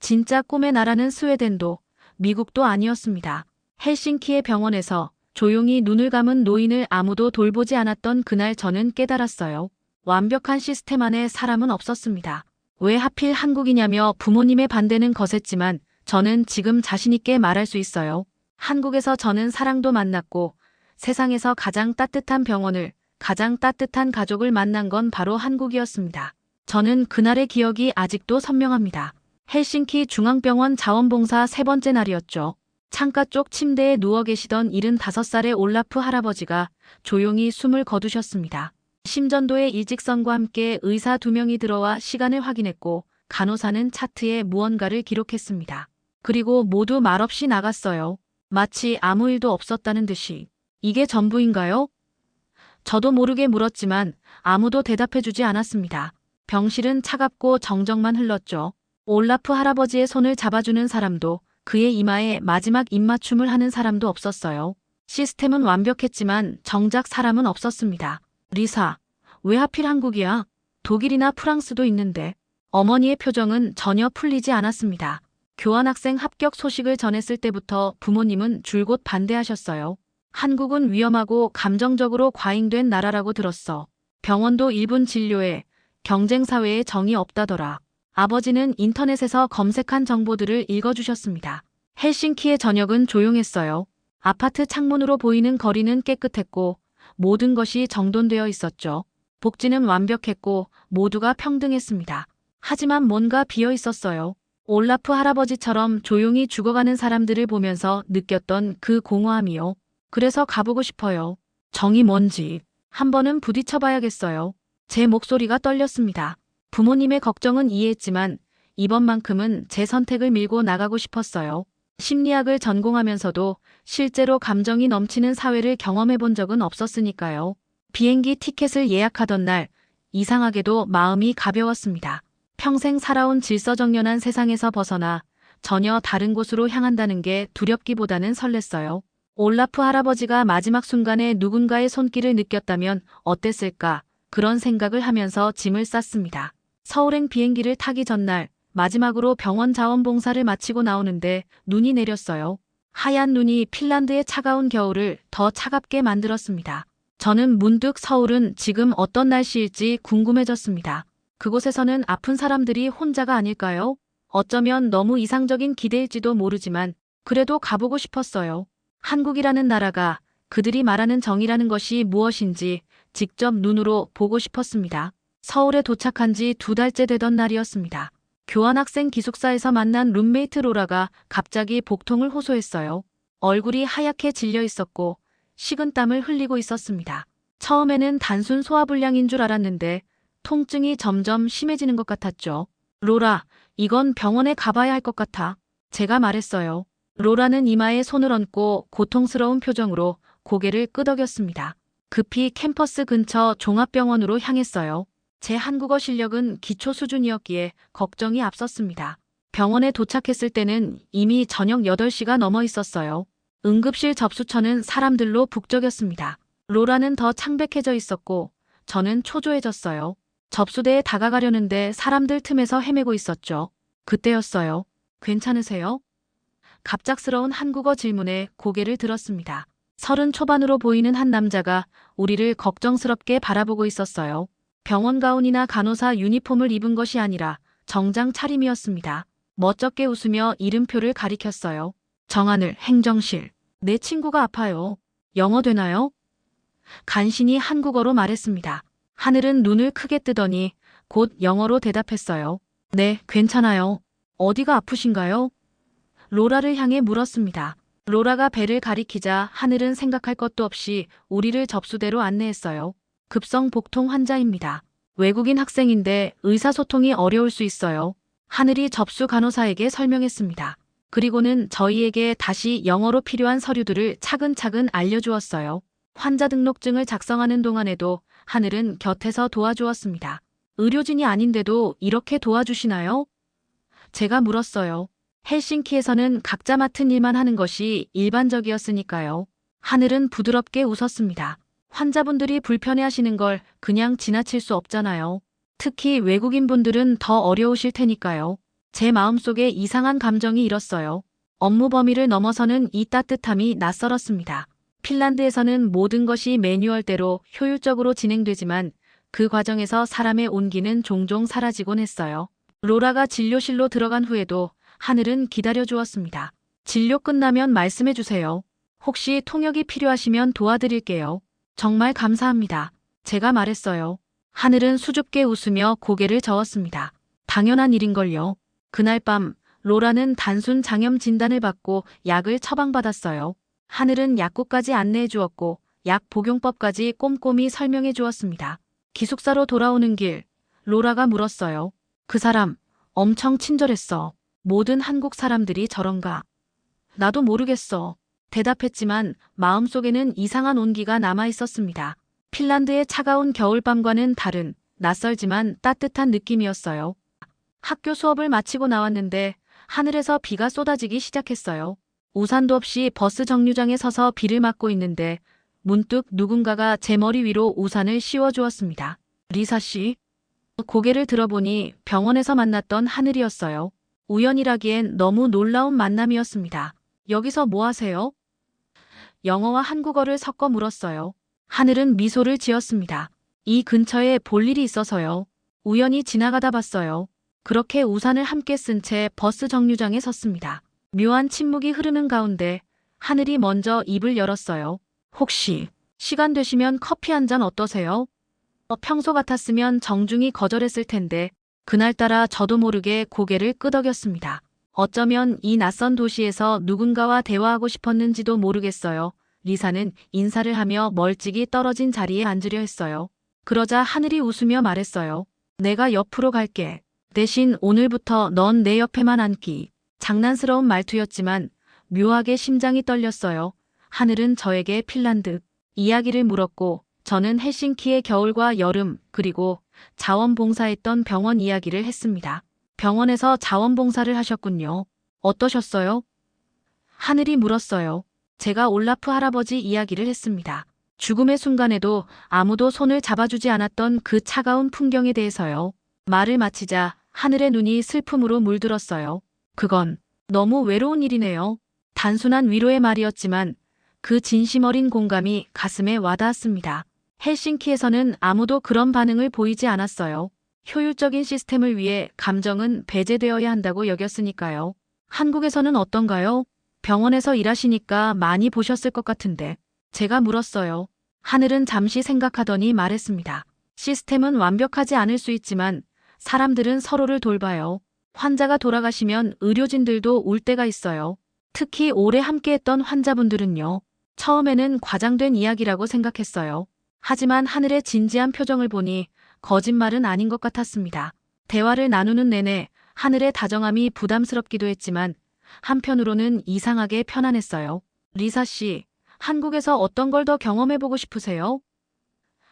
진짜 꿈의 나라는 스웨덴도 미국도 아니었습니다. 헬싱키의 병원에서 조용히 눈을 감은 노인을 아무도 돌보지 않았던 그날 저는 깨달았어요. 완벽한 시스템 안에 사람은 없었습니다. 왜 하필 한국이냐며 부모님의 반대는 거셌지만 저는 지금 자신있게 말할 수 있어요. 한국에서 저는 사랑도 만났고 세상에서 가장 따뜻한 병원을, 가장 따뜻한 가족을 만난 건 바로 한국이었습니다. 저는 그날의 기억이 아직도 선명합니다. 헬싱키 중앙병원 자원봉사 세 번째 날이었죠. 창가 쪽 침대에 누워 계시던 75살의 올라프 할아버지가 조용히 숨을 거두셨습니다. 심전도의 일직선과 함께 의사 2명이 들어와 시간을 확인했고 간호사는 차트에 무언가를 기록했습니다. 그리고 모두 말없이 나갔어요. 마치 아무 일도 없었다는 듯이. 이게 전부인가요? 저도 모르게 물었지만 아무도 대답해주지 않았습니다. 병실은 차갑고 정적만 흘렀죠. 올라프 할아버지의 손을 잡아주는 사람도, 그의 이마에 마지막 입맞춤을 하는 사람도 없었어요. 시스템은 완벽했지만 정작 사람은 없었습니다. 리사, 왜 하필 한국이야? 독일이나 프랑스도 있는데. 어머니의 표정은 전혀 풀리지 않았습니다. 교환학생 합격 소식을 전했을 때부터 부모님은 줄곧 반대하셨어요. 한국은 위험하고 감정적으로 과잉된 나라라고 들었어. 병원도 1분 진료에, 경쟁사회에 정이 없다더라. 아버지는 인터넷에서 검색한 정보들을 읽어주셨습니다. 헬싱키의 저녁은 조용했어요. 아파트 창문으로 보이는 거리는 깨끗했고 모든 것이 정돈되어 있었죠. 복지는 완벽했고 모두가 평등했습니다. 하지만 뭔가 비어 있었어요. 올라프 할아버지처럼 조용히 죽어가는 사람들을 보면서 느꼈던 그 공허함이요. 그래서 가보고 싶어요. 정이 뭔지 한 번은 부딪혀봐야겠어요. 제 목소리가 떨렸습니다. 부모님의 걱정은 이해했지만 이번만큼은 제 선택을 밀고 나가고 싶었어요. 심리학을 전공하면서도 실제로 감정이 넘치는 사회를 경험해 본 적은 없었으니까요. 비행기 티켓을 예약하던 날 이상하게도 마음이 가벼웠습니다. 평생 살아온 질서정연한 세상에서 벗어나 전혀 다른 곳으로 향한다는 게 두렵기보다는 설렜어요. 올라프 할아버지가 마지막 순간에 누군가의 손길을 느꼈다면 어땠을까? 그런 생각을 하면서 짐을 쌌습니다. 서울행 비행기를 타기 전날 마지막으로 병원 자원봉사를 마치고 나오는데 눈이 내렸어요. 하얀 눈이 핀란드의 차가운 겨울을 더 차갑게 만들었습니다. 저는 문득 서울은 지금 어떤 날씨일지 궁금해졌습니다. 그곳에서는 아픈 사람들이 혼자가 아닐까요? 어쩌면 너무 이상적인 기대일지도 모르지만 그래도 가보고 싶었어요. 한국이라는 나라가, 그들이 말하는 정의라는 것이 무엇인지 직접 눈으로 보고 싶었습니다. 서울에 도착한 지 2달째 되던 날이었습니다. 교환학생 기숙사에서 만난 룸메이트 로라가 갑자기 복통을 호소했어요. 얼굴이 하얗게 질려 있었고 식은땀을 흘리고 있었습니다. 처음에는 단순 소화불량인 줄 알았는데 통증이 점점 심해지는 것 같았죠. 로라, 이건 병원에 가봐야 할 것 같아. 제가 말했어요. 로라는 이마에 손을 얹고 고통스러운 표정으로 고개를 끄덕였습니다. 급히 캠퍼스 근처 종합병원으로 향했어요. 제 한국어 실력은 기초 수준이었기에 걱정이 앞섰습니다. 병원에 도착했을 때는 이미 저녁 8시가 넘어 있었어요. 응급실 접수처는 사람들로 북적였습니다. 로라는 더 창백해져 있었고 저는 초조해졌어요. 접수대에 다가가려는데 사람들 틈에서 헤매고 있었죠. 그때였어요. 괜찮으세요? 갑작스러운 한국어 질문에 고개를 들었습니다. 30 초반으로 보이는 한 남자가 우리를 걱정스럽게 바라보고 있었어요. 병원 가운이나 간호사 유니폼을 입은 것이 아니라 정장 차림이었습니다. 멋쩍게 웃으며 이름표를 가리켰어요. 정하늘, 행정실. 내 친구가 아파요. 영어 되나요? 간신히 한국어로 말했습니다. 하늘은 눈을 크게 뜨더니 곧 영어로 대답했어요. 네, 괜찮아요. 어디가 아프신가요? 로라를 향해 물었습니다. 로라가 배를 가리키자 하늘은 생각할 것도 없이 우리를 접수대로 안내했어요. 급성 복통 환자입니다. 외국인 학생인데 의사소통이 어려울 수 있어요. 하늘이 접수 간호사에게 설명했습니다. 그리고는 저희에게 다시 영어로 필요한 서류들을 차근차근 알려주었어요. 환자 등록증을 작성하는 동안에도 하늘은 곁에서 도와주었습니다. 의료진이 아닌데도 이렇게 도와주시나요? 제가 물었어요. 헬싱키에서는 각자 맡은 일만 하는 것이 일반적이었으니까요. 하늘은 부드럽게 웃었습니다. 환자분들이 불편해하시는 걸 그냥 지나칠 수 없잖아요. 특히 외국인분들은 더 어려우실 테니까요. 제 마음속에 이상한 감정이 일었어요. 업무 범위를 넘어서는 이 따뜻함이 낯설었습니다. 핀란드에서는 모든 것이 매뉴얼대로 효율적으로 진행되지만 그 과정에서 사람의 온기는 종종 사라지곤 했어요. 로라가 진료실로 들어간 후에도 하늘은 기다려 주었습니다. 진료 끝나면 말씀해 주세요. 혹시 통역이 필요하시면 도와드릴게요. 정말 감사합니다. 제가 말했어요. 하늘은 수줍게 웃으며 고개를 저었습니다. 당연한 일인걸요. 그날 밤 로라는 단순 장염 진단을 받고 약을 처방받았어요. 하늘은 약국까지 안내해 주었고 약 복용법까지 꼼꼼히 설명해 주었습니다. 기숙사로 돌아오는 길, 로라가 물었어요. 그 사람 엄청 친절했어. 모든 한국 사람들이 저런가? 나도 모르겠어. 대답했지만 마음속에는 이상한 온기가 남아 있었습니다. 핀란드의 차가운 겨울밤과는 다른 낯설지만 따뜻한 느낌이었어요. 학교 수업을 마치고 나왔는데 하늘에서 비가 쏟아지기 시작했어요. 우산도 없이 버스 정류장에 서서 비를 맞고 있는데 문득 누군가가 제 머리 위로 우산을 씌워주었습니다. 리사 씨? 고개를 들어보니 병원에서 만났던 하늘이었어요. 우연이라기엔 너무 놀라운 만남이었습니다. 여기서 뭐 하세요? 영어와 한국어를 섞어 물었어요. 하늘은 미소를 지었습니다. 이 근처에 볼 일이 있어서요. 우연히 지나가다 봤어요. 그렇게 우산을 함께 쓴 채 버스 정류장에 섰습니다. 묘한 침묵이 흐르는 가운데 하늘이 먼저 입을 열었어요. 혹시 시간 되시면 커피 한 잔 어떠세요? 평소 같았으면 정중히 거절했을 텐데 그날따라 저도 모르게 고개를 끄덕였습니다. 어쩌면 이 낯선 도시에서 누군가와 대화하고 싶었는지도 모르겠어요. 리사는 인사를 하며 멀찍이 떨어진 자리에 앉으려 했어요. 그러자 하늘이 웃으며 말했어요. 내가 옆으로 갈게. 대신 오늘부터 넌 내 옆에만 앉기. 장난스러운 말투였지만 묘하게 심장이 떨렸어요. 하늘은 저에게 핀란드 이야기를 물었고 저는 헬싱키의 겨울과 여름 그리고 자원봉사했던 병원 이야기를 했습니다. 병원에서 자원봉사를 하셨군요. 어떠셨어요? 하늘이 물었어요. 제가 올라프 할아버지 이야기를 했습니다. 죽음의 순간에도 아무도 손을 잡아주지 않았던 그 차가운 풍경에 대해서요. 말을 마치자 하늘의 눈이 슬픔으로 물들었어요. 그건 너무 외로운 일이네요. 단순한 위로의 말이었지만 그 진심 어린 공감이 가슴에 와닿았습니다. 헬싱키에서는 아무도 그런 반응을 보이지 않았어요. 효율적인 시스템을 위해 감정은 배제되어야 한다고 여겼으니까요. 한국에서는 어떤가요? 병원에서 일하시니까 많이 보셨을 것 같은데. 제가 물었어요. 하늘은 잠시 생각하더니 말했습니다. 시스템은 완벽하지 않을 수 있지만 사람들은 서로를 돌봐요. 환자가 돌아가시면 의료진들도 울 때가 있어요. 특히 오래 함께했던 환자분들은요. 처음에는 과장된 이야기라고 생각했어요. 하지만 하늘의 진지한 표정을 보니 거짓말은 아닌 것 같았습니다. 대화를 나누는 내내 하늘의 다정함이 부담스럽기도 했지만 한편으로는 이상하게 편안했어요. 리사 씨, 한국에서 어떤 걸 더 경험해보고 싶으세요?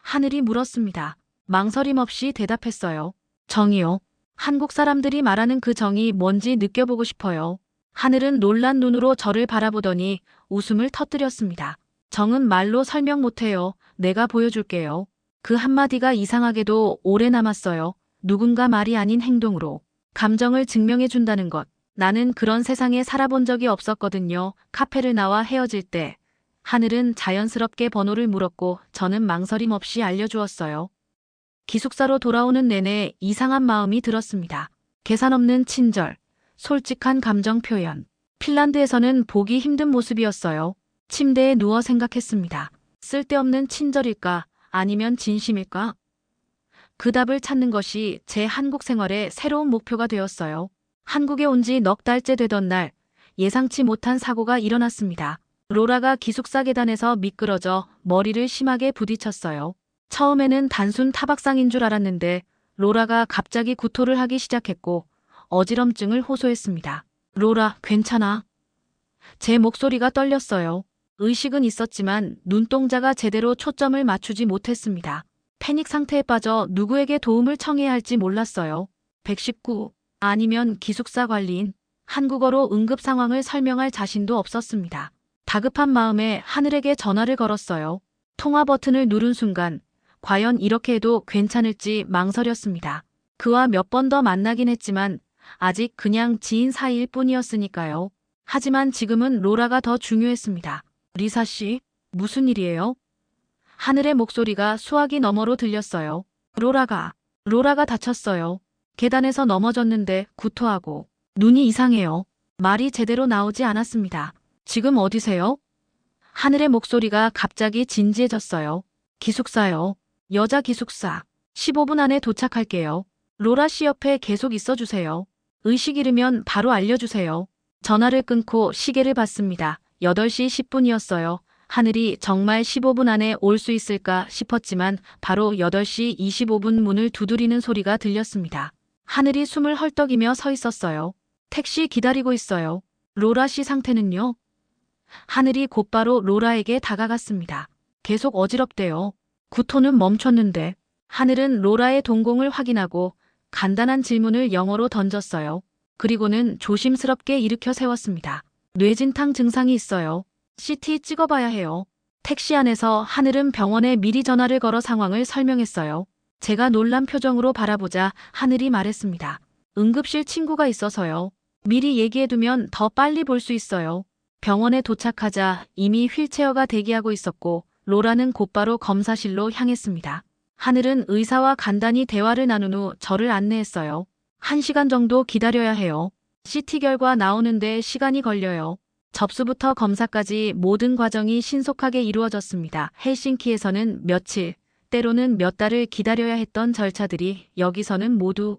하늘이 물었습니다. 망설임 없이 대답했어요. 정이요. 한국 사람들이 말하는 그 정이 뭔지 느껴보고 싶어요. 하늘은 놀란 눈으로 저를 바라보더니 웃음을 터뜨렸습니다. 정은 말로 설명 못해요. 내가 보여줄게요. 그 한마디가 이상하게도 오래 남았어요. 누군가 말이 아닌 행동으로. 감정을 증명해준다는 것. 나는 그런 세상에 살아본 적이 없었거든요. 카페를 나와 헤어질 때. 하늘은 자연스럽게 번호를 물었고 저는 망설임 없이 알려주었어요. 기숙사로 돌아오는 내내 이상한 마음이 들었습니다. 계산 없는 친절, 솔직한 감정 표현. 핀란드에서는 보기 힘든 모습이었어요. 침대에 누워 생각했습니다. 쓸데없는 친절일까? 아니면 진심일까? 그 답을 찾는 것이 제 한국 생활의 새로운 목표가 되었어요. 한국에 온 지 넉 달째 되던 날, 예상치 못한 사고가 일어났습니다. 로라가 기숙사 계단에서 미끄러져 머리를 심하게 부딪혔어요. 처음에는 단순 타박상인 줄 알았는데 로라가 갑자기 구토를 하기 시작했고 어지럼증을 호소했습니다. 로라, 괜찮아? 제 목소리가 떨렸어요. 의식은 있었지만 눈동자가 제대로 초점을 맞추지 못했습니다. 패닉 상태에 빠져 누구에게 도움을 청해야 할지 몰랐어요. 119 아니면 기숙사 관리인. 한국어로 응급 상황을 설명할 자신도 없었습니다. 다급한 마음에 하늘에게 전화를 걸었어요. 통화 버튼을 누른 순간 과연 이렇게 해도 괜찮을지 망설였습니다. 그와 몇 번 더 만나긴 했지만 아직 그냥 지인 사이일 뿐이었으니까요. 하지만 지금은 로라가 더 중요했습니다. 리사 씨, 무슨 일이에요? 하늘의 목소리가 수화기 너머로 들렸어요. 로라가 다쳤어요. 계단에서 넘어졌는데 구토하고 눈이 이상해요. 말이 제대로 나오지 않았습니다. 지금 어디세요? 하늘의 목소리가 갑자기 진지해졌어요. 기숙사요. 여자 기숙사. 15분 안에 도착할게요. 로라 씨 옆에 계속 있어주세요. 의식 잃으면 바로 알려주세요. 전화를 끊고 시계를 봤습니다. 8시 10분이었어요. 하늘이 정말 15분 안에 올 수 있을까 싶었지만 바로 8시 25분 문을 두드리는 소리가 들렸습니다. 하늘이 숨을 헐떡이며 서 있었어요. 택시 기다리고 있어요. 로라 씨 상태는요? 하늘이 곧바로 로라에게 다가갔습니다. 계속 어지럽대요. 구토는 멈췄는데. 하늘은 로라의 동공을 확인하고 간단한 질문을 영어로 던졌어요. 그리고는 조심스럽게 일으켜 세웠습니다. 뇌진탕 증상이 있어요. CT 찍어봐야 해요. 택시 안에서 하늘은 병원에 미리 전화를 걸어 상황을 설명했어요. 제가 놀란 표정으로 바라보자 하늘이 말했습니다. 응급실 친구가 있어서요. 미리 얘기해두면 더 빨리 볼 수 있어요. 병원에 도착하자 이미 휠체어가 대기하고 있었고 로라는 곧바로 검사실로 향했습니다. 하늘은 의사와 간단히 대화를 나눈 후 저를 안내했어요. 1시간 정도 기다려야 해요. CT 결과 나오는데 시간이 걸려요. 접수부터 검사까지 모든 과정이 신속하게 이루어졌습니다. 헬싱키에서는 며칠, 때로는 몇 달을 기다려야 했던 절차들이 여기서는 모두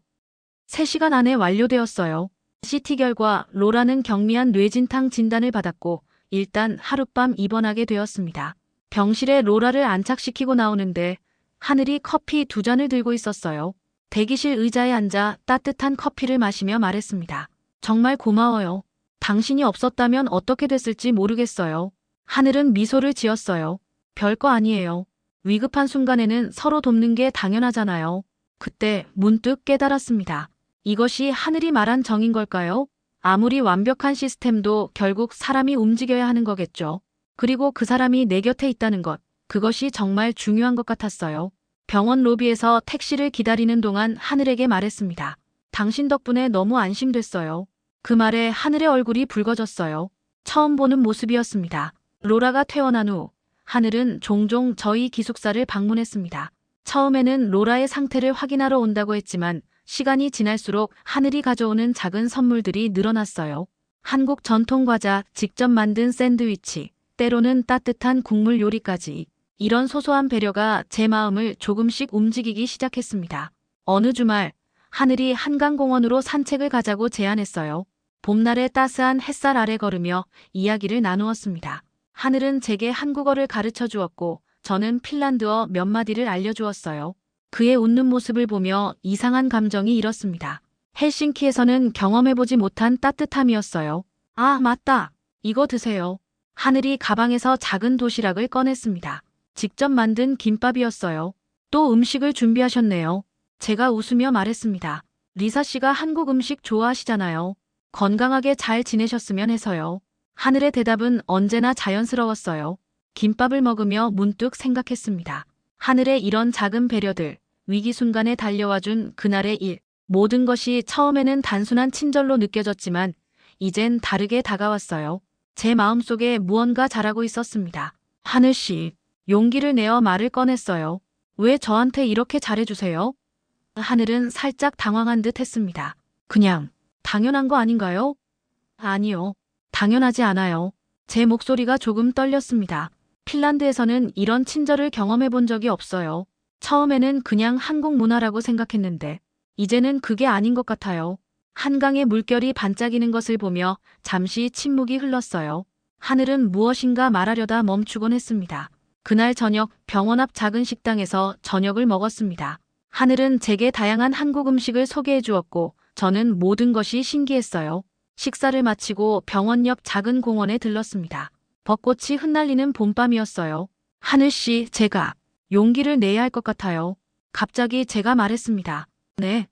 3시간 안에 완료되었어요. CT 결과 로라는 경미한 뇌진탕 진단을 받았고 일단 하룻밤 입원하게 되었습니다. 병실에 로라를 안착시키고 나오는데 하늘이 커피 2잔을 들고 있었어요. 대기실 의자에 앉아 따뜻한 커피를 마시며 말했습니다. 정말 고마워요. 당신이 없었다면 어떻게 됐을지 모르겠어요. 하늘은 미소를 지었어요. 별거 아니에요. 위급한 순간에는 서로 돕는 게 당연하잖아요. 그때 문득 깨달았습니다. 이것이 하늘이 말한 정인 걸까요? 아무리 완벽한 시스템도 결국 사람이 움직여야 하는 거겠죠. 그리고 그 사람이 내 곁에 있다는 것, 그것이 정말 중요한 것 같았어요. 병원 로비에서 택시를 기다리는 동안 하늘에게 말했습니다. 당신 덕분에 너무 안심됐어요. 그 말에 하늘의 얼굴이 붉어졌어요. 처음 보는 모습이었습니다. 로라가 퇴원한 후 하늘은 종종 저희 기숙사를 방문했습니다. 처음에는 로라의 상태를 확인하러 온다고 했지만 시간이 지날수록 하늘이 가져오는 작은 선물들이 늘어났어요. 한국 전통 과자, 직접 만든 샌드위치, 때로는 따뜻한 국물 요리까지. 이런 소소한 배려가 제 마음을 조금씩 움직이기 시작했습니다. 어느 주말, 하늘이 한강공원으로 산책을 가자고 제안했어요. 봄날의 따스한 햇살 아래 걸으며 이야기를 나누었습니다. 하늘은 제게 한국어를 가르쳐 주었고 저는 핀란드어 몇 마디를 알려주었어요. 그의 웃는 모습을 보며 이상한 감정이 일었습니다. 헬싱키에서는 경험해보지 못한 따뜻함이었어요. 아, 맞다. 이거 드세요. 하늘이 가방에서 작은 도시락을 꺼냈습니다. 직접 만든 김밥이었어요. 또 음식을 준비하셨네요. 제가 웃으며 말했습니다. 리사 씨가 한국 음식 좋아하시잖아요. 건강하게 잘 지내셨으면 해서요. 하늘의 대답은 언제나 자연스러웠어요. 김밥을 먹으며 문득 생각했습니다. 하늘의 이런 작은 배려들, 위기 순간에 달려와준 그날의 일, 모든 것이 처음에는 단순한 친절로 느껴졌지만 이젠 다르게 다가왔어요. 제 마음속에 무언가 자라고 있었습니다. 하늘 씨, 용기를 내어 말을 꺼냈어요. 왜 저한테 이렇게 잘해주세요? 하늘은 살짝 당황한 듯 했습니다. 그냥 당연한 거 아닌가요? 아니요. 당연하지 않아요. 제 목소리가 조금 떨렸습니다. 핀란드에서는 이런 친절을 경험해 본 적이 없어요. 처음에는 그냥 한국 문화라고 생각했는데 이제는 그게 아닌 것 같아요. 한강의 물결이 반짝이는 것을 보며 잠시 침묵이 흘렀어요. 하늘은 무엇인가 말하려다 멈추곤 했습니다. 그날 저녁 병원 앞 작은 식당에서 저녁을 먹었습니다. 하늘은 제게 다양한 한국 음식을 소개해 주었고 저는 모든 것이 신기했어요. 식사를 마치고 병원 옆 작은 공원에 들렀습니다. 벚꽃이 흩날리는 봄밤이었어요. 하늘 씨, 제가 용기를 내야 할 것 같아요. 갑자기 제가 말했습니다. 네.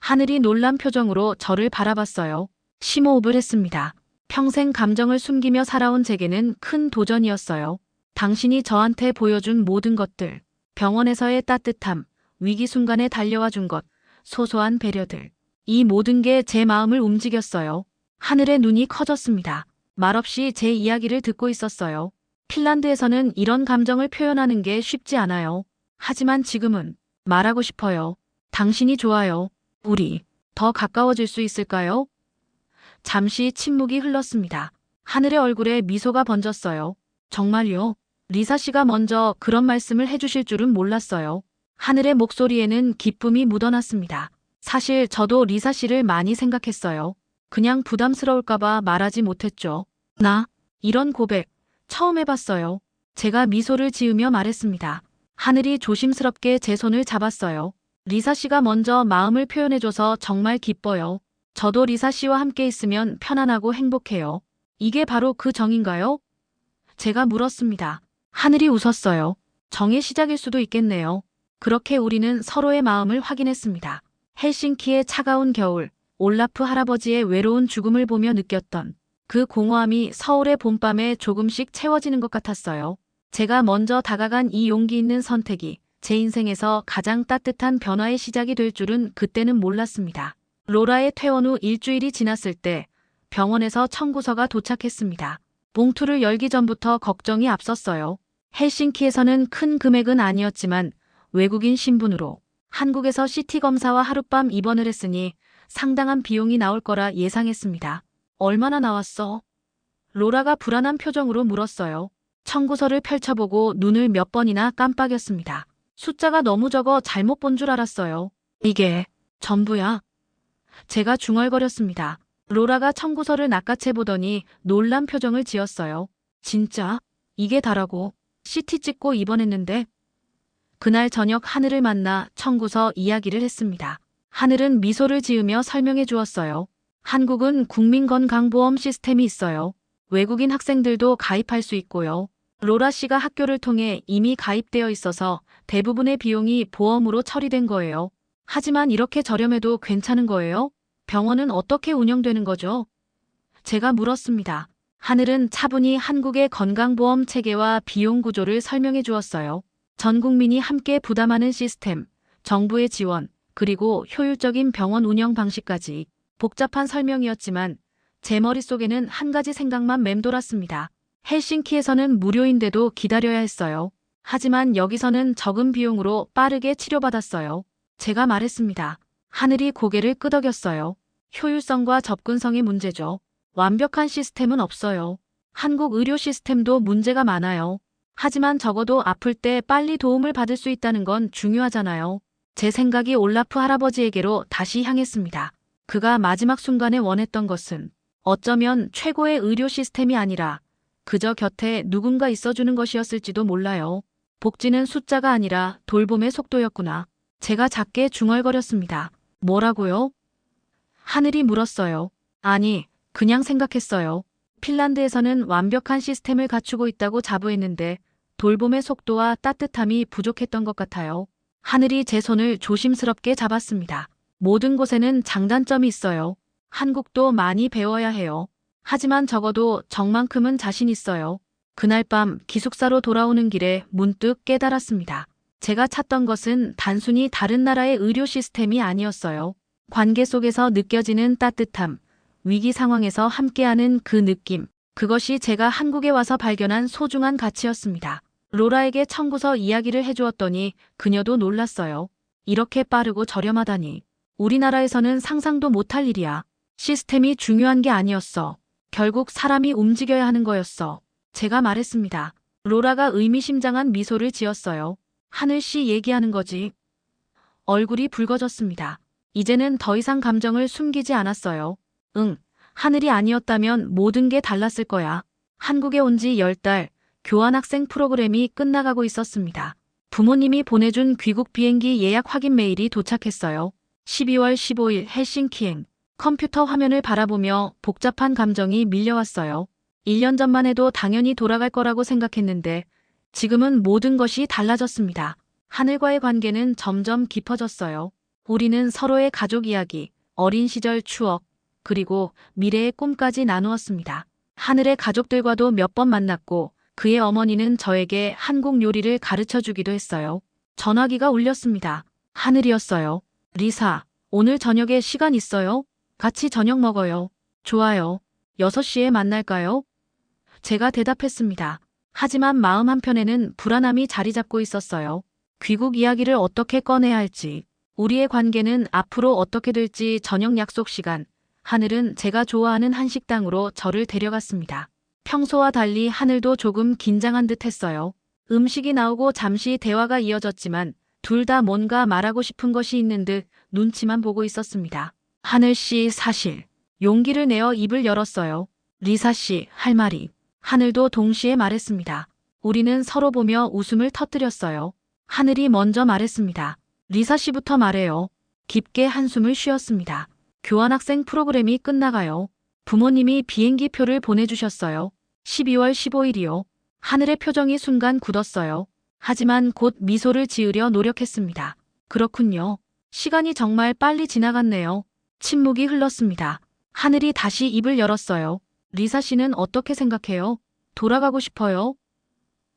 하늘이 놀란 표정으로 저를 바라봤어요. 심호흡을 했습니다. 평생 감정을 숨기며 살아온 제게는 큰 도전이었어요. 당신이 저한테 보여준 모든 것들, 병원에서의 따뜻함, 위기 순간에 달려와 준 것, 소소한 배려들. 이 모든 게 제 마음을 움직였어요. 하늘의 눈이 커졌습니다. 말없이 제 이야기를 듣고 있었어요. 핀란드에서는 이런 감정을 표현하는 게 쉽지 않아요. 하지만 지금은 말하고 싶어요. 당신이 좋아요. 우리 더 가까워질 수 있을까요? 잠시 침묵이 흘렀습니다. 하늘의 얼굴에 미소가 번졌어요. 정말요? 리사 씨가 먼저 그런 말씀을 해주실 줄은 몰랐어요. 하늘의 목소리에는 기쁨이 묻어났습니다. 사실 저도 리사 씨를 많이 생각했어요. 그냥 부담스러울까봐 말하지 못했죠. 이런 고백 처음 해봤어요. 제가 미소를 지으며 말했습니다. 하늘이 조심스럽게 제 손을 잡았어요. 리사 씨가 먼저 마음을 표현해줘서 정말 기뻐요. 저도 리사 씨와 함께 있으면 편안하고 행복해요. 이게 바로 그 정인가요? 제가 물었습니다. 하늘이 웃었어요. 정의 시작일 수도 있겠네요. 그렇게 우리는 서로의 마음을 확인했습니다. 헬싱키의 차가운 겨울, 올라프 할아버지의 외로운 죽음을 보며 느꼈던 그 공허함이 서울의 봄밤에 조금씩 채워지는 것 같았어요. 제가 먼저 다가간 이 용기 있는 선택이 제 인생에서 가장 따뜻한 변화의 시작이 될 줄은 그때는 몰랐습니다. 로라의 퇴원 후 일주일이 지났을 때 병원에서 청구서가 도착했습니다. 봉투를 열기 전부터 걱정이 앞섰어요. 헬싱키에서는 큰 금액은 아니었지만 외국인 신분으로 한국에서 CT 검사와 하룻밤 입원을 했으니 상당한 비용이 나올 거라 예상했습니다. 얼마나 나왔어? 로라가 불안한 표정으로 물었어요. 청구서를 펼쳐보고 눈을 몇 번이나 깜빡였습니다. 숫자가 너무 적어 잘못 본 줄 알았어요. 이게 전부야? 제가 중얼거렸습니다. 로라가 청구서를 낚아채 보더니 놀란 표정을 지었어요. 진짜? 이게 다라고? CT 찍고 입원했는데? 그날 저녁 하늘을 만나 청구서 이야기를 했습니다. 하늘은 미소를 지으며 설명해 주었어요. 한국은 국민건강보험 시스템이 있어요. 외국인 학생들도 가입할 수 있고요. 로라 씨가 학교를 통해 이미 가입되어 있어서 대부분의 비용이 보험으로 처리된 거예요. 하지만 이렇게 저렴해도 괜찮은 거예요? 병원은 어떻게 운영되는 거죠? 제가 물었습니다. 하늘은 차분히 한국의 건강보험 체계와 비용 구조를 설명해 주었어요. 전 국민이 함께 부담하는 시스템, 정부의 지원, 그리고 효율적인 병원 운영 방식까지. 복잡한 설명이었지만 제 머릿속에는 한 가지 생각만 맴돌았습니다. 헬싱키에서는 무료인데도 기다려야 했어요. 하지만 여기서는 적은 비용으로 빠르게 치료받았어요. 제가 말했습니다. 하늘이 고개를 끄덕였어요. 효율성과 접근성의 문제죠. 완벽한 시스템은 없어요. 한국 의료 시스템도 문제가 많아요. 하지만 적어도 아플 때 빨리 도움을 받을 수 있다는 건 중요하잖아요. 제 생각이 올라프 할아버지에게로 다시 향했습니다. 그가 마지막 순간에 원했던 것은 어쩌면 최고의 의료 시스템이 아니라 그저 곁에 누군가 있어주는 것이었을지도 몰라요. 복지는 숫자가 아니라 돌봄의 속도였구나. 제가 작게 중얼거렸습니다. 뭐라고요? 하늘이 물었어요. 아니, 그냥 생각했어요. 핀란드에서는 완벽한 시스템을 갖추고 있다고 자부했는데 돌봄의 속도와 따뜻함이 부족했던 것 같아요. 하늘이 제 손을 조심스럽게 잡았습니다. 모든 곳에는 장단점이 있어요. 한국도 많이 배워야 해요. 하지만 적어도 정만큼은 자신 있어요. 그날 밤 기숙사로 돌아오는 길에 문득 깨달았습니다. 제가 찾던 것은 단순히 다른 나라의 의료 시스템이 아니었어요. 관계 속에서 느껴지는 따뜻함, 위기 상황에서 함께하는 그 느낌, 그것이 제가 한국에 와서 발견한 소중한 가치였습니다. 로라에게 청구서 이야기를 해주었더니 그녀도 놀랐어요. 이렇게 빠르고 저렴하다니. 우리나라에서는 상상도 못할 일이야. 시스템이 중요한 게 아니었어. 결국 사람이 움직여야 하는 거였어. 제가 말했습니다. 로라가 의미심장한 미소를 지었어요. 하늘 씨 얘기하는 거지. 얼굴이 붉어졌습니다. 이제는 더 이상 감정을 숨기지 않았어요. 응, 하늘이 아니었다면 모든 게 달랐을 거야. 한국에 온 지 10달, 교환학생 프로그램이 끝나가고 있었습니다. 부모님이 보내준 귀국 비행기 예약 확인 메일이 도착했어요. 12월 15일 헬싱키행. 컴퓨터 화면을 바라보며 복잡한 감정이 밀려왔어요. 1년 전만 해도 당연히 돌아갈 거라고 생각했는데 지금은 모든 것이 달라졌습니다. 하늘과의 관계는 점점 깊어졌어요. 우리는 서로의 가족 이야기, 어린 시절 추억, 그리고 미래의 꿈까지 나누었습니다. 하늘의 가족들과도 몇 번 만났고 그의 어머니는 저에게 한국 요리를 가르쳐 주기도 했어요. 전화기가 울렸습니다. 하늘이었어요. 리사, 오늘 저녁에 시간 있어요? 같이 저녁 먹어요. 좋아요. 6시에 만날까요? 제가 대답했습니다. 하지만 마음 한편에는 불안함이 자리 잡고 있었어요. 귀국 이야기를 어떻게 꺼내야 할지, 우리의 관계는 앞으로 어떻게 될지. 저녁 약속 시간, 하늘은 제가 좋아하는 한식당으로 저를 데려갔습니다. 평소와 달리 하늘도 조금 긴장한 듯 했어요. 음식이 나오고 잠시 대화가 이어졌지만 둘 다 뭔가 말하고 싶은 것이 있는 듯 눈치만 보고 있었습니다. 하늘 씨, 사실 용기를 내어 입을 열었어요. 리사 씨, 할 말이. 하늘도 동시에 말했습니다. 우리는 서로 보며 웃음을 터뜨렸어요. 하늘이 먼저 말했습니다. 리사 씨부터 말해요. 깊게 한숨을 쉬었습니다. 교환학생 프로그램이 끝나가요. 부모님이 비행기 표를 보내주셨어요. 12월 15일이요. 하늘의 표정이 순간 굳었어요. 하지만 곧 미소를 지으려 노력했습니다. 그렇군요. 시간이 정말 빨리 지나갔네요. 침묵이 흘렀습니다. 하늘이 다시 입을 열었어요. 리사 씨는 어떻게 생각해요? 돌아가고 싶어요?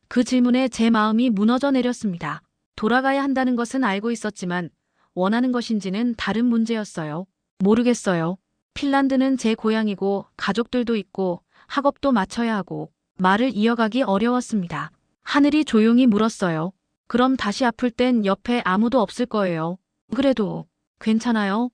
그 질문에 제 마음이 무너져 내렸습니다. 돌아가야 한다는 것은 알고 있었지만 원하는 것인지는 다른 문제였어요. 모르겠어요. 핀란드는 제 고향이고 가족들도 있고 학업도 마쳐야 하고 말을 이어가기 어려웠습니다. 하늘이 조용히 물었어요. 그럼 다시 아플 땐 옆에 아무도 없을 거예요. 그래도 괜찮아요?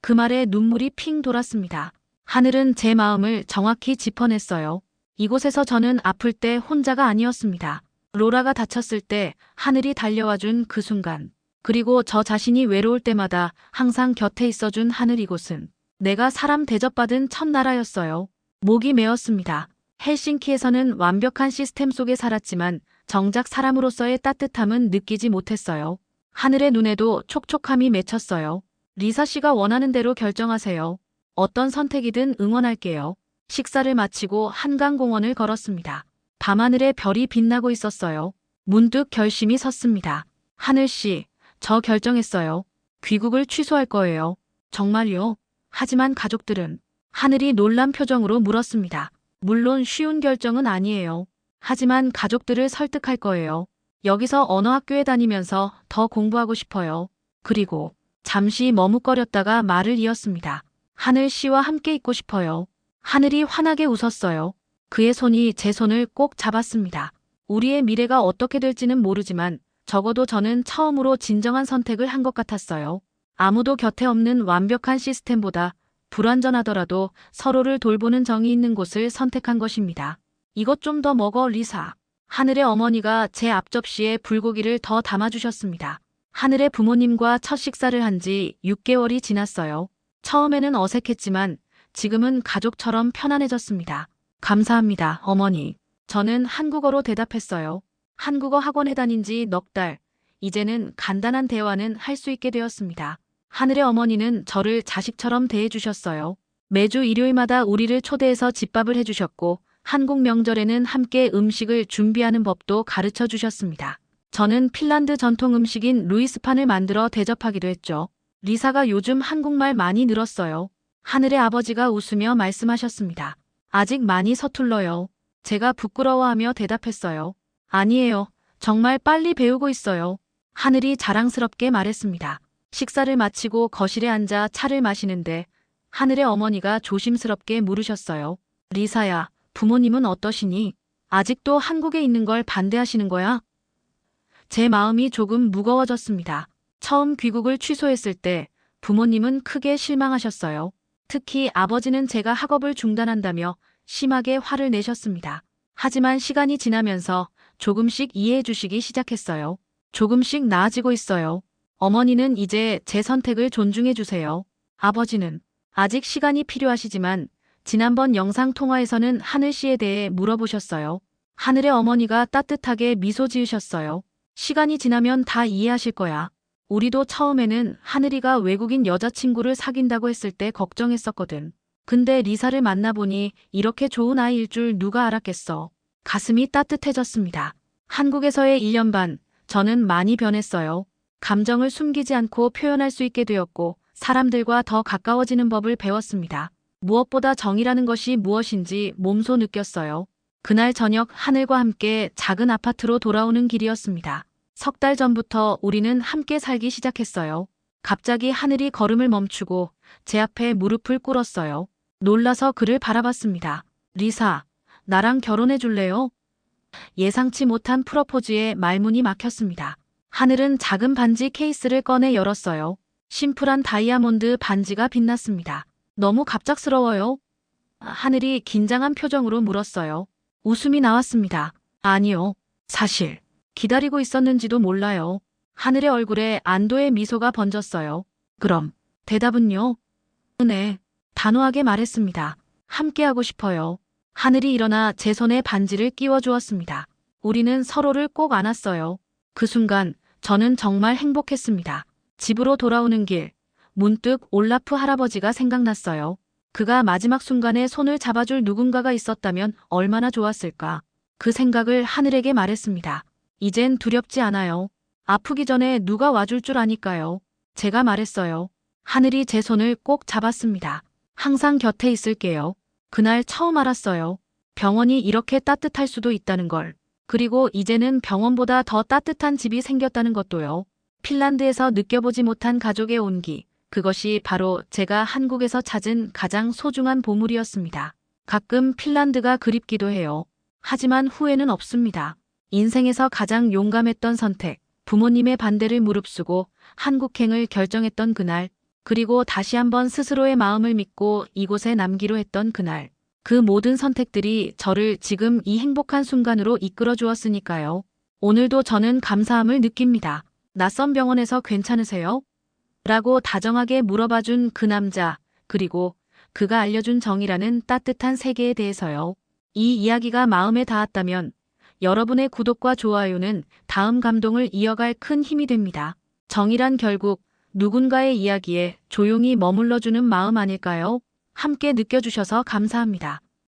그 말에 눈물이 핑 돌았습니다. 하늘은 제 마음을 정확히 짚어냈어요. 이곳에서 저는 아플 때 혼자가 아니었습니다. 로라가 다쳤을 때 하늘이 달려와 준 그 순간, 그리고 저 자신이 외로울 때마다 항상 곁에 있어준 하늘. 이곳은 내가 사람 대접받은 첫 나라였어요. 목이 메었습니다. 헬싱키에서는 완벽한 시스템 속에 살았지만 정작 사람으로서의 따뜻함은 느끼지 못했어요. 하늘의 눈에도 촉촉함이 맺혔어요. 리사 씨가 원하는 대로 결정하세요. 어떤 선택이든 응원할게요. 식사를 마치고 한강공원을 걸었습니다. 밤하늘에 별이 빛나고 있었어요. 문득 결심이 섰습니다. 하늘 씨, 저 결정했어요. 귀국을 취소할 거예요. 정말요? 하지만 가족들은? 하늘이 놀란 표정으로 물었습니다. 물론 쉬운 결정은 아니에요. 하지만 가족들을 설득할 거예요. 여기서 언어학교에 다니면서 더 공부하고 싶어요. 그리고 잠시 머뭇거렸다가 말을 이었습니다. 하늘 씨와 함께 있고 싶어요. 하늘이 환하게 웃었어요. 그의 손이 제 손을 꼭 잡았습니다. 우리의 미래가 어떻게 될지는 모르지만 적어도 저는 처음으로 진정한 선택을 한 것 같았어요. 아무도 곁에 없는 완벽한 시스템보다 불완전하더라도 서로를 돌보는 정이 있는 곳을 선택한 것입니다. 이것 좀 더 먹어, 리사. 하늘의 어머니가 제 앞접시에 불고기를 더 담아주셨습니다. 하늘의 부모님과 첫 식사를 한 지 6개월이 지났어요. 처음에는 어색했지만 지금은 가족처럼 편안해졌습니다. 감사합니다, 어머니. 저는 한국어로 대답했어요. 한국어 학원에 다닌 지 넉 달. 이제는 간단한 대화는 할 수 있게 되었습니다. 하늘의 어머니는 저를 자식처럼 대해주셨어요. 매주 일요일마다 우리를 초대해서 집밥을 해주셨고 한국 명절에는 함께 음식을 준비하는 법도 가르쳐 주셨습니다. 저는 핀란드 전통 음식인 루이스판을 만들어 대접하기도 했죠. 리사가 요즘 한국말 많이 늘었어요. 하늘의 아버지가 웃으며 말씀하셨습니다. 아직 많이 서툴러요. 제가 부끄러워하며 대답했어요. 아니에요. 정말 빨리 배우고 있어요. 하늘이 자랑스럽게 말했습니다. 식사를 마치고 거실에 앉아 차를 마시는데 하늘의 어머니가 조심스럽게 물으셨어요. 리사야, 부모님은 어떠시니? 아직도 한국에 있는 걸 반대하시는 거야? 제 마음이 조금 무거워졌습니다. 처음 귀국을 취소했을 때 부모님은 크게 실망하셨어요. 특히 아버지는 제가 학업을 중단한다며 심하게 화를 내셨습니다. 하지만 시간이 지나면서 조금씩 이해해 주시기 시작했어요. 조금씩 나아지고 있어요. 어머니는 이제 제 선택을 존중해 주세요. 아버지는 아직 시간이 필요하시지만 지난번 영상 통화에서는 하늘 씨에 대해 물어보셨어요. 하늘의 어머니가 따뜻하게 미소 지으셨어요. 시간이 지나면 다 이해하실 거야. 우리도 처음에는 하늘이가 외국인 여자친구를 사귄다고 했을 때 걱정했었거든. 근데 리사를 만나보니 이렇게 좋은 아이일 줄 누가 알았겠어. 가슴이 따뜻해졌습니다. 한국에서의 1년 반, 저는 많이 변했어요. 감정을 숨기지 않고 표현할 수 있게 되었고 사람들과 더 가까워지는 법을 배웠습니다. 무엇보다 정이라는 것이 무엇인지 몸소 느꼈어요. 그날 저녁 하늘과 함께 작은 아파트로 돌아오는 길이었습니다. 3달 전부터 우리는 함께 살기 시작했어요. 갑자기 하늘이 걸음을 멈추고 제 앞에 무릎을 꿇었어요. 놀라서 그를 바라봤습니다. 리사, 나랑 결혼해 줄래요? 예상치 못한 프러포즈에 말문이 막혔습니다. 하늘은 작은 반지 케이스를 꺼내 열었어요. 심플한 다이아몬드 반지가 빛났습니다. 너무 갑작스러워요. 하늘이 긴장한 표정으로 물었어요. 웃음이 나왔습니다. 아니요. 사실 기다리고 있었는지도 몰라요. 하늘의 얼굴에 안도의 미소가 번졌어요. 그럼 대답은요? 네. 단호하게 말했습니다. 함께하고 싶어요. 하늘이 일어나 제 손에 반지를 끼워 주었습니다. 우리는 서로를 꼭 안았어요. 그 순간 저는 정말 행복했습니다. 집으로 돌아오는 길, 문득 올라프 할아버지가 생각났어요. 그가 마지막 순간에 손을 잡아줄 누군가가 있었다면 얼마나 좋았을까. 그 생각을 하늘에게 말했습니다. 이젠 두렵지 않아요. 아프기 전에 누가 와줄 줄 아니까요. 제가 말했어요. 하늘이 제 손을 꼭 잡았습니다. 항상 곁에 있을게요. 그날 처음 알았어요. 병원이 이렇게 따뜻할 수도 있다는 걸. 그리고 이제는 병원보다 더 따뜻한 집이 생겼다는 것도요. 핀란드에서 느껴보지 못한 가족의 온기. 그것이 바로 제가 한국에서 찾은 가장 소중한 보물이었습니다. 가끔 핀란드가 그립기도 해요. 하지만 후회는 없습니다. 인생에서 가장 용감했던 선택, 부모님의 반대를 무릅쓰고 한국행을 결정했던 그날, 그리고 다시 한번 스스로의 마음을 믿고 이곳에 남기로 했던 그날. 그 모든 선택들이 저를 지금 이 행복한 순간으로 이끌어 주었으니까요. 오늘도 저는 감사함을 느낍니다. 낯선 병원에서 괜찮으세요? 라고 다정하게 물어봐준 그 남자, 그리고 그가 알려준 정이라는 따뜻한 세계에 대해서요. 이 이야기가 마음에 닿았다면 여러분의 구독과 좋아요는 다음 감동을 이어갈 큰 힘이 됩니다. 정이란 결국 누군가의 이야기에 조용히 머물러주는 마음 아닐까요? 함께 느껴주셔서 감사합니다.